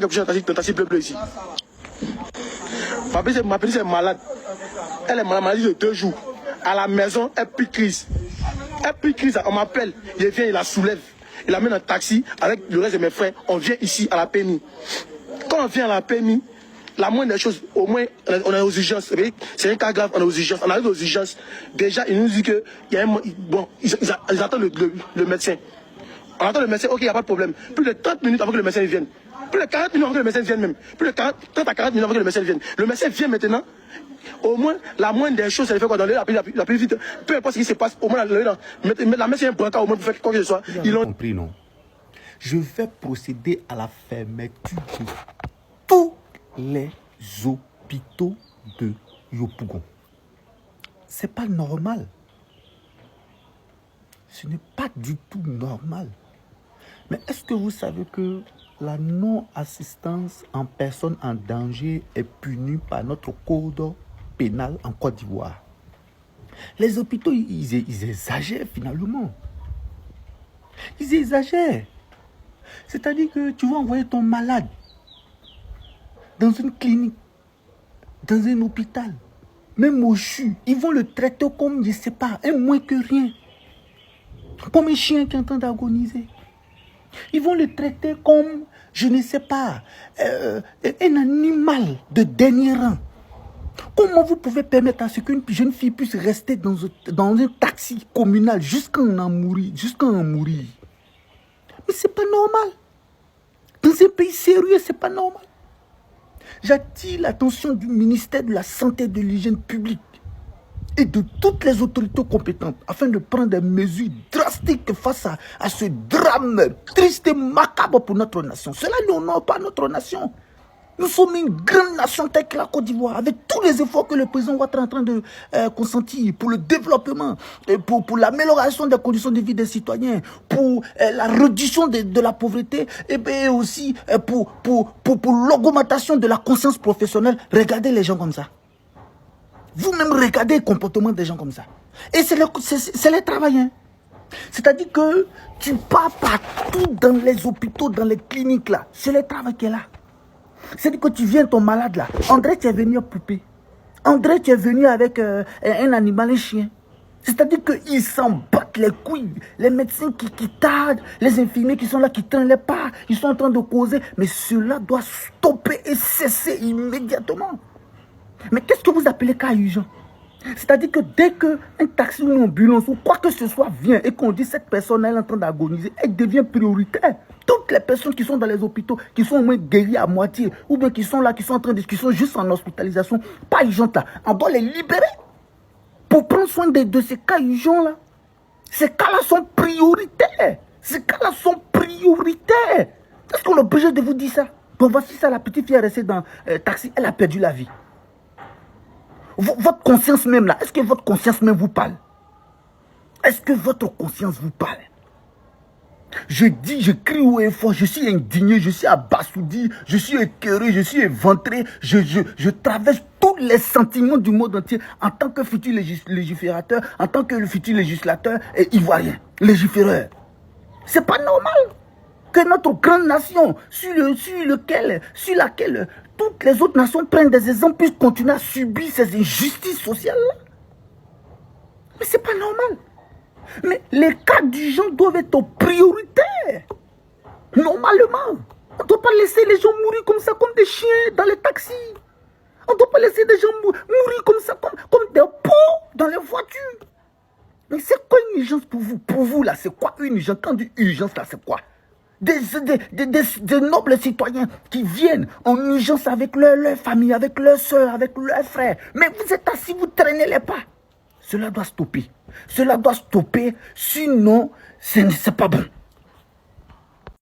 un taxi bleu ici. Ma petite est malade. Elle est malade, maladie de 2 jours. À la maison, elle pique crise. Elle pique crise, on m'appelle. Il vient, il la soulève. Il l'amène en taxi avec le reste de mes frères. On vient ici à la PMI. Quand on vient à la PMI, la moindre des choses, au moins, on est aux urgences. C'est un cas grave, on est aux urgences. On arrive aux urgences. Déjà, il nous dit que il y a un, bon, ils attendent le médecin. On attend le médecin, ok, il n'y a pas de problème. Plus de 30 minutes avant que le médecin vienne. Plus de 40 minutes avant que le médecin vienne même. Plus de 30 à 40 minutes avant que le médecin vienne. Le médecin vient maintenant. Au moins, la moindre des choses, elle fait quoi dans la plus vite. Peu importe ce qui se passe, au moins, la médecin est un brancard, au moins, pour faire quoi que ce soit. Ils ont compris, non? Je vais procéder à la fermeture de tous les hôpitaux de Yopougon. C'est pas normal. Ce n'est pas du tout normal. Mais est-ce que vous savez que la non-assistance en personne en danger est punie par notre code pénal en Côte d'Ivoire? Les hôpitaux, ils exagèrent finalement. Ils exagèrent. C'est-à-dire que tu vas envoyer ton malade dans une clinique, dans un hôpital, même au CHU, ils vont le traiter comme, je ne sais pas, un moins que rien. Comme un chien qui est en train d'agoniser. Ils vont le traiter comme, je ne sais pas, un animal de dernier rang. Comment vous pouvez permettre à ce qu'une jeune fille puisse rester dans un taxi communal jusqu'à en mourir? Mais c'est pas normal. Dans un pays sérieux, c'est pas normal. J'attire l'attention du ministère de la Santé et de l'Hygiène publique et de toutes les autorités compétentes afin de prendre des mesures drastiques face à ce drame triste et macabre pour notre nation. Cela n'honore pas notre nation. Nous sommes une grande nation telle que la Côte d'Ivoire, avec tous les efforts que le président Ouattara est en train de consentir pour le développement, et pour l'amélioration des conditions de vie des citoyens, pour la réduction de la pauvreté, et bien aussi pour l'augmentation de la conscience professionnelle. Regardez les gens comme ça. Vous-même regardez le comportement des gens comme ça. Et c'est les travailleurs. C'est-à-dire que tu pars partout dans les hôpitaux, dans les cliniques là. C'est le travail qui est là. C'est-à-dire que tu viens ton malade là. André, tu es venu à poupée. André, tu es venu avec un animal, un chien. C'est-à-dire qu'ils s'en battent les couilles. Les médecins qui tardent, les infirmiers qui sont là, qui traînent les pas, ils sont en train de causer. Mais cela doit stopper et cesser immédiatement. Mais qu'est-ce que vous appelez cas urgent? C'est-à-dire que dès qu'un taxi ou une ambulance ou quoi que ce soit vient et qu'on dit cette personne elle est en train d'agoniser, elle devient prioritaire. Toutes les personnes qui sont dans les hôpitaux, qui sont au moins guéries à moitié, ou bien qui sont là, qui sont juste en hospitalisation, pas urgente là, on doit les libérer pour prendre soin de ces cas urgents là. Ces cas-là sont prioritaires. Ces cas-là sont prioritaires. Est-ce qu'on est obligé de vous dire ça? Bon, voici ça, la petite fille est restée dans le taxi, elle a perdu la vie. Votre conscience même là, est-ce que votre conscience même vous parle? Est-ce que votre conscience vous parle? Je dis, je crie haut et fort, je suis indigné, je suis abasourdi, je suis écœuré, je suis éventré, je traverse tous les sentiments du monde entier en tant que futur légiférateur, en tant que le futur législateur et ivoirien, légiféreur. C'est pas normal que notre grande nation, sur laquelle toutes les autres nations prennent des exemples, puissent continuer à subir ces injustices sociales-là. Mais c'est pas normal. Mais les cas d'urgence doivent être prioritaires. Normalement. On ne doit pas laisser les gens mourir comme ça, comme des chiens dans les taxis. On ne doit pas laisser des gens mourir comme ça, comme des poux dans les voitures. Mais c'est quoi une urgence pour vous? Pour vous, là, c'est quoi une urgence? Quand on dit urgence, là, c'est quoi? Des nobles citoyens qui viennent en urgence avec leur famille, avec leurs soeurs, avec leurs frères. Mais vous êtes assis, vous traînez les pas. Cela doit stopper. Cela doit stopper, sinon, c'est pas bon.